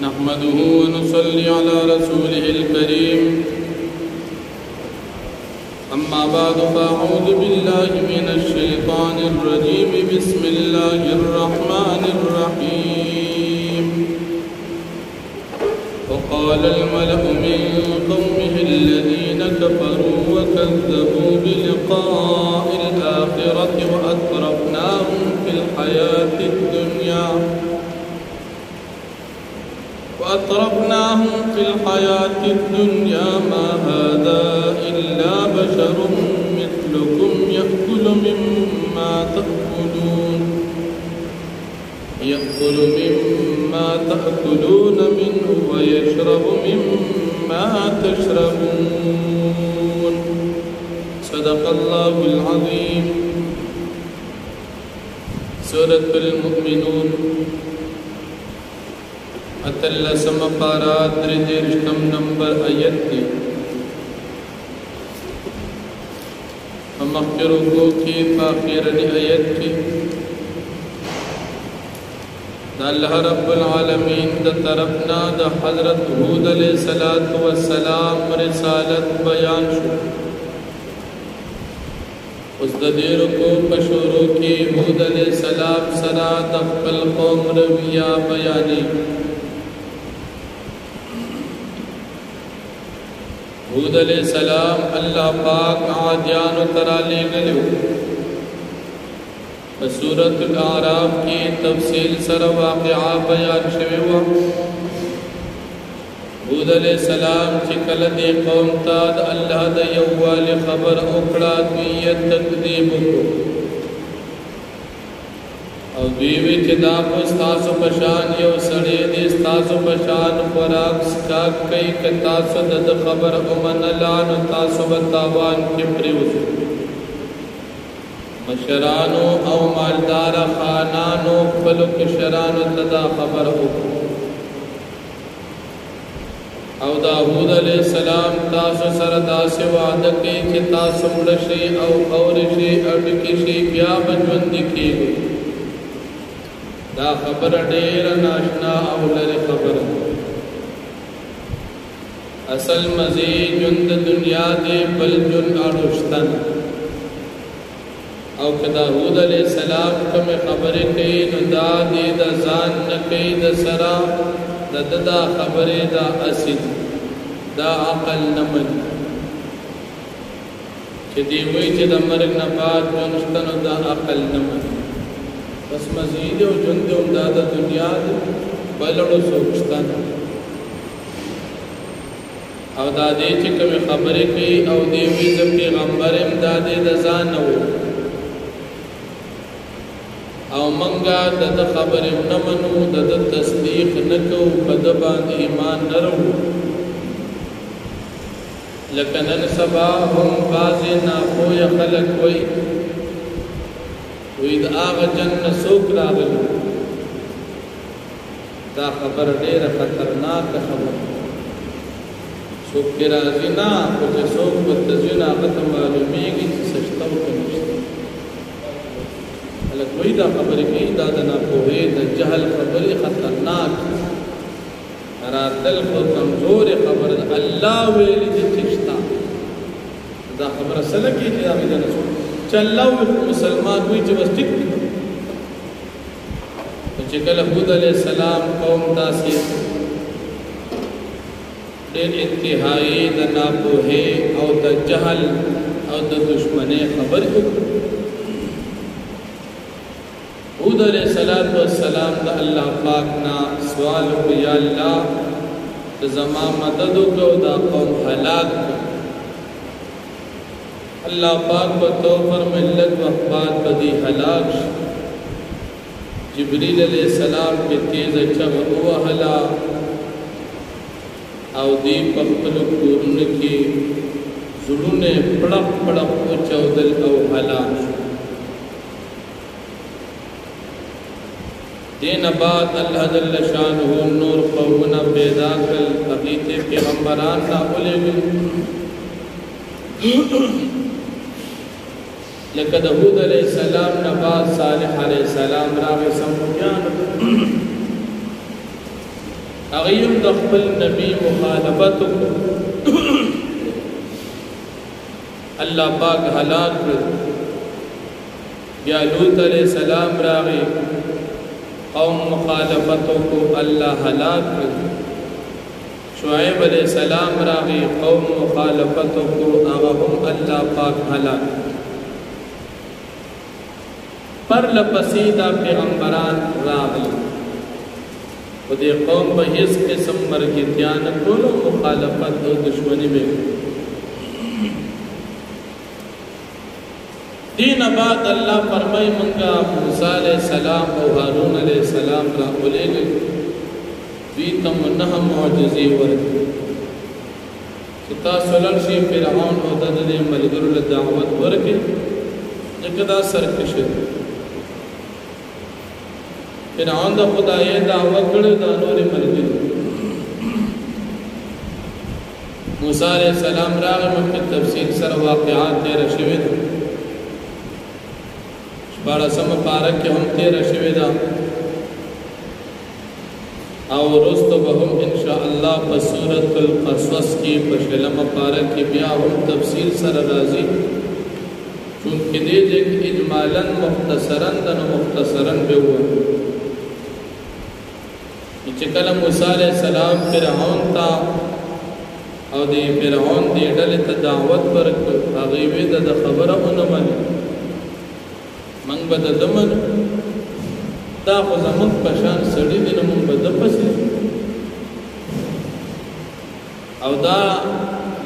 नहमदुहु व नुसल्ली अला रसूलिहिल करीम अम्मा बअद फ़अऊज़ु बिल्लाहि मिनश शैतानिर रजीम बिस्मिल्लाहिर रहमानिर रहीम वक़ालल मलअु मिन क़ौमिहिल लज़ीना कफ़रू व कज़्ज़बू बिलिक़ाइल आख़िरति व अतरफ़नाहुम फ़िल हयातिद दुनिया وأترفناهم في الحياة الدنيا ما هذا إلا بشر مثلكم يأكل مما تأكلون منه ويشرب مما تشربون صدق الله العظيم سورة المؤمنون अतल्लसम पारात त्रिदेशकम नंबर आयत की मख्यरुको की आखिरनी आयत की अल्लाह रब्बुल आलमीन द तरफना द हजरत हूद अलैहिस्सलातु वस्सलाम रिसालत बयान शु उस ददीर को पशुरो की हूद अलैहिस्सलाम सरा दफल कौम रविया बयानी हूद अलैहिस्सलाम अल्लाह पाक आदियान तरा ले गयो सूरतुल आराफ की तफसील सर वाक़िआ बयान शवे हुआ हूद अलैहिस्सलाम चिकल दे कौम ताद अल्लाह द यव्वाल खबर उकड़ा दुयत तकदीब को और बीवी चिदा पुस्तासु पशान यो सड़े दिस्तासु पशान खुराक का कई कतासु दद खबर उमन लान तासु बतावान के प्रियुस मशरानो औ मालदार खानानो फलुक शरानो तदा खबर हो औ दाऊद अलैहिस्सलाम तासु सरदा से वाद के चितासु मुड़शे औ औरशे अडकिशे क्या बजवंदी की दा खबर डेर नाशना औलर खबर असल मजीद जुंद दुनिया दे बल जुन अरुश्तन औ कदा हूद अलैहिस्सलाम कम खबर कई नुदा दे द जान न कई द सरा दा खबर दा असिद दा अकल नमन चदी हुई च द मरग न बाद जुनस्तन दा अकल नमन बस मजीद और जुंद उमदाद दुनिया बलड़ो सोचता और दादे चिकम खबर की और देवी जब पैगंबर इमदादे दजान हो और मंगा दद खबर न मनु दद तस्दीक न को बदबान ईमान न रहो लकनन सबा हम बाजे ना हो या खलक कोई वही आग जन्न सोक रागलू दा खबर डेर खतरनाक खबर सोक के राजी ना कुछ सोक बतजुना खत्म मालूमेगी सचता हो कनिश्ता अलग वही दा खबर की दादना पोहे द जहल खबर खतरनाक रातल को कमजोर खबर अल्लाह वेली चिश्ता दा खबर असल की दा मिदन चल्ला मुसलमान हुई जब ठीक तो चिकल हूद अलैहिस्सलाम कौम तासी डेर इंतहाई द नापोहे और द जहल और द दुश्मने खबर को हूद अलैहिस्सलाम द अल्लाह पाक ना सवाल को या अल्लाह द जमा मदद को दा कौम हलाक अल्लाह पाक बतौफर मिल्लत वफ़ात बदी हलाक जिब्रील अलैहिस्सलाम के तेज चग हुआ हला और दी पख्तल कुरन की जुलूने पड़क पड़क को चौदल औ हला दिन बाद अल्लाह जल्ल शानुहु नूर कौमना पैदा कल अकीते पैगंबरान ना बोले लकद हूद अलैहिस्सलाम नबाद सालिह अलैहिस्सलाम रावे समुद्यान اغیم د خپل نبی مخالفت کو الله پاک هلاک کړ یا لوط علیہ السلام راغی قوم مخالفت کو الله هلاک کړ شعیب علیہ السلام راغی قوم مخالفت کو هغه هم الله پاک هلاک پر لپسیدا پیغمبران راغلی و دی قوم با هیڅ قسم مرګتیان کولو مخالفت او دشمنی به دین بعد الله فرمای منگا موسی علیہ السلام او هارون علیہ السلام را ولېږي دوی ته نه معجزې ورکړي چې تاسو لړشي فرعون او د دې ملګرو له دعوت ورکړي ځکه دا سرکشه فرعون د خدای دعوت کړو د نور ملګرو موسی علیہ السلام راغی مکه تفصیل سره واقعات تیر شوی دي شپاړه سم پارک کې هم تیر شوی دا او رستو به هم ان شاء الله په سورۃ القصص کې په شلم پارک کې بیا هم تفصیل سره راځي چونکه دې اجمالا مختصرا به وو چې کله موسی علیہ السلام فرعون ته او د فرعون دې ډلې ته دعوت ورکړ هغه وی د خبره اونمنه من به د دمن دا خو زموږ په شان سړی دی نو موږ به د پسې او دا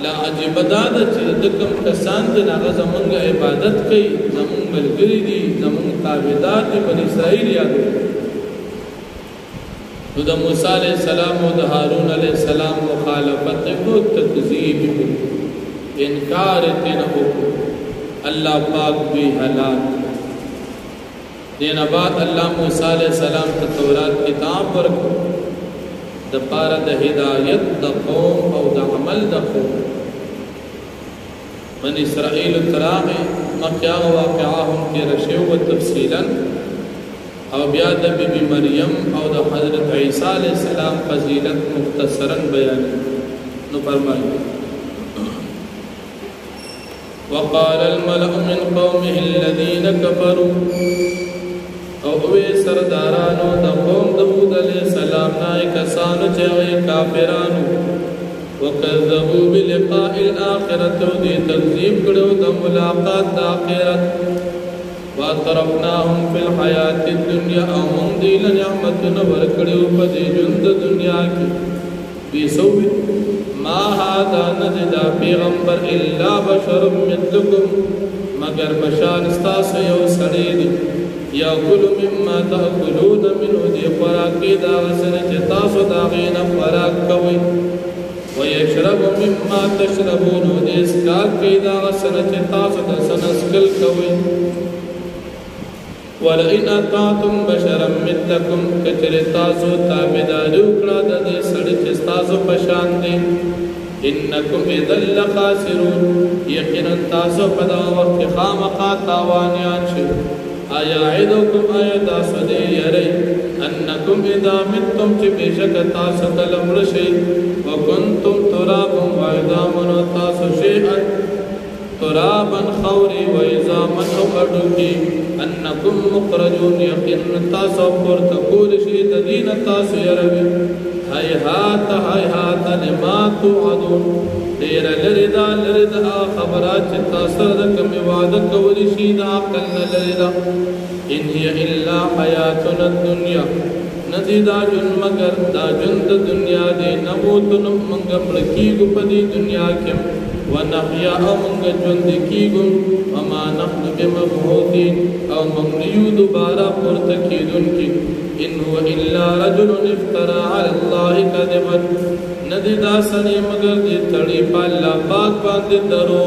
لا عجیب دا ده چې د کوم کسان دي هغه زموږ عبادت کوي زموږ ملګري دي زموږ تابعدار دي بني اسرائیل یاد نو د موسی علیہ السلام او د هارون علیہ السلام مخالفت کو تکذیب کو انکار تنه کو الله پاک بھی ہلاک دین بعد الله موسی علیہ السلام ته تورات کتاب ورکړ د پاره د هدایت د قوم او د عمل د قوم بنی اسرائیل تراغه مکه واقعهم کې رشیو و تفصیلا او بیا د بیبي مریم او د حضرت عیسی علیہ السلام فضیلت مختصرا بیان نو فرمایي وقال الملأ من قومه الذين كفروا او اوی سردارانو د قوم داود علیہ السلام نای کسانو چې کافرانو وکذبوا بلقاء الاخرة دی تکذیب کړو د ملاقات د آخرت واطرفناهم فی الحیات الدنیا او هم دی نعمتونه ورکړو په دې ژوند دنیا کې بیسوی ما هذا نزدا پیغمبر الا بشر مثلکم مگر بشار استاسو یو سړی دی یاکل مما تاکلون منه دی خوراکی دا غسن چې تاسو دا غین خوراک کوئ ویشرب مما تشربون دی اسکاک کی دا غسن چې تاسو دا سنسکل کوئ ولئن اطعتم بشرا مثلکم کچر تاسو تابعداري وکړه د دې سړي چې تاسو په شان دي انکم اذا لخاسرون یقینا تاسو په دا وخت خامخا تاوانیان شئ آیا عیدوکم آیا تاسو دې یری انکم اذا متم چې بشک تاسو تلمړ شئ وکنتم ترابا وعظاما تاسو شیئا ترابا خوري وعظاما وډوکی انکم مخرجون یقین تاسو پر تقول شي تدین تاسو یروي هیهات لما توعدون دیر لردا خبرات چې تاسو د کوم وعده کولی شي دا عقل لردا ان هي الا حیاتنا الدنیا ندی دا جن مگر دا جن د دنیا دې نموت منګ ملکیږو په دې دنیا کې ونحیا منګ ژوند کیږو وما نحن بمبعوثین او ممنیو دوبارہ پورته کیدونکي ان هو الا رجل افترى على الله كذبا ندی دا سنی مگر دې تړي په الله پاک باندې درو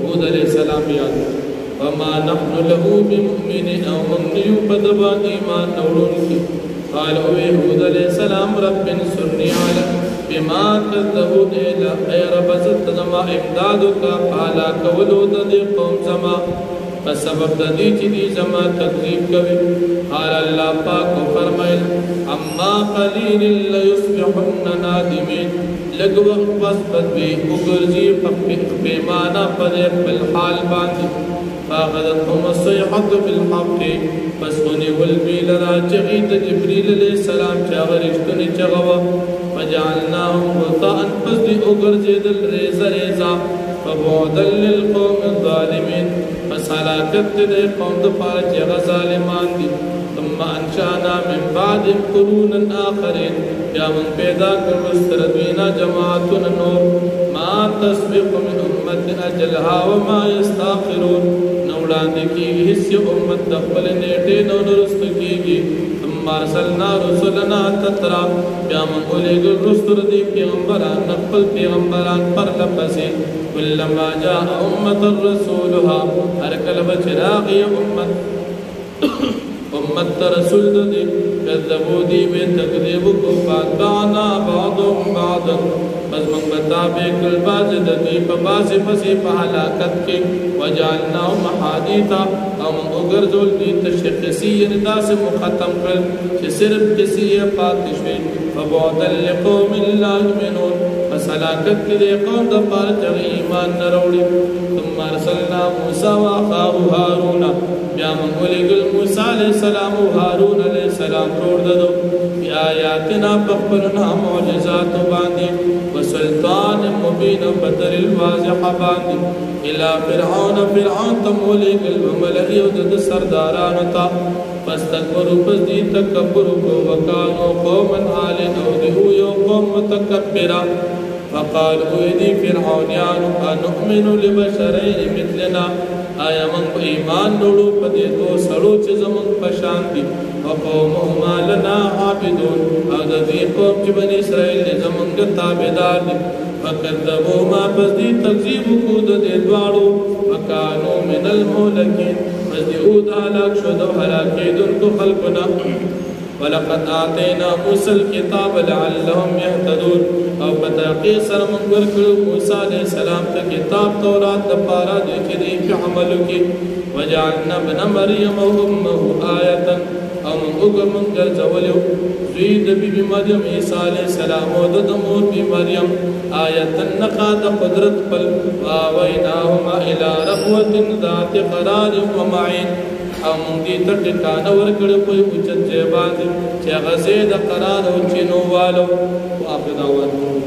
هود علیہ السلام یاد وما نحن له بمؤمنین او ممنیو بدبا ایمان نورونکي قال هود علیہ السلام رب انصرني على بما كذبوا الى اي رب زت زما امدادك قال قولوا ذي قوم زما په سبب د دې چې دې زما تکذیب کوي. قال الله پاک فرمایل اما قلیل لیصبحن نادمین لږ وخت پس بدوي وګرځي په پیمانه پر خپل حال باندې. فاخذتهم الصيحة بالحق پس ونیول دوی لرا چغې د جبریل علیه السلام چې هغه رښتونې چغه وه. فجعلناهم غثاء پس دوی وګرځېدل ریزه ریزه. فبعدا للقوم الظالمین پس هلاکت د قوم دپاره چې هغه ظالمان دي. ثم انشأنا من بعدهم قرونا آخرین بیا موږ پیدا کړو سره دوی نه جماعتونه نور. ما تسبق من امة اجلها وما يستأخرون نو وړاندې کېږي هېڅ یو امت د خپلې نېټې نه ورسته کېږي. ثم ارسلنا رسلنا تترا بیا موږ ولېږل رستو د دې پیغمبران خپل پیغمبران پرله پسې. كلما جاء امة رسولها هر کله به چې راغی امت رسول دې کذبوا دې به تکذیب کو. فاتبعنا بعضهم بعضا بس موږ به تابع کړل بعضې د دوی په بعضې پسې په هلاکت کې. وجعلناهم احادیثا او موږ وګرځول دوی ته قصې یعنې داسې مو ختم کړل چې صرف قصې یې پاتې شوې. فبعدا لقوم لا یؤمنون پس هلاکت کې د قوم دپاره چې هغوی ایمان نه راوړي. ثم ارسلنا موسی واخاه هارون بیا موږ ولېږل موسی علیه السلام او هارون علیه السلام ورور د ده بآیاتنا په خپلو معجزاتو باندې وسلطان مبین او په دلیل واضحه باندې الی فرعون ته مو ولېږل وملئ او د ده سردارانو ته. فاستكبروا پس دوی تکبر وکړو. وکانو قوما عالین او دوی یو قوم متکبره. فقالوا ایدی فرعونیانو انؤمن لبشرین مثلنا آیا موږ په ایمان وړو په دې دوه سړو چې زموږ په شان دي. وقومهما لنا عابدون او د دوی قوم چې بني اسرائیل دي زموږ تابعدار دي. فکذبوهما پس دوی تکذیب وکړو د دې دواړو. وکانو من المهلکین پس دوی او د هلاک شو د هلاکېدونکو خلقنا. ولقد آتینا موسی الکتاب لعلهم یهتدون او په تحقیق سره موږ ورکړو موسی علیه السلام ته کتاب تورات دپاره دوی چې دوی په عمل وکړي. وجعلنا ابن مریم او امه آیة او موږ ګرځولي زوی د بیبي مریم عیسی علیه السلام او د مور بی مریم آیة نښه د قدرت خپل. وآویناهما الی ربوة ذات قرار ومعین او موږ دې ته ټکانه ورکړو په اوچت ځای باندې چې هغه ځای د قرار او چینو والو. واخر دعوانا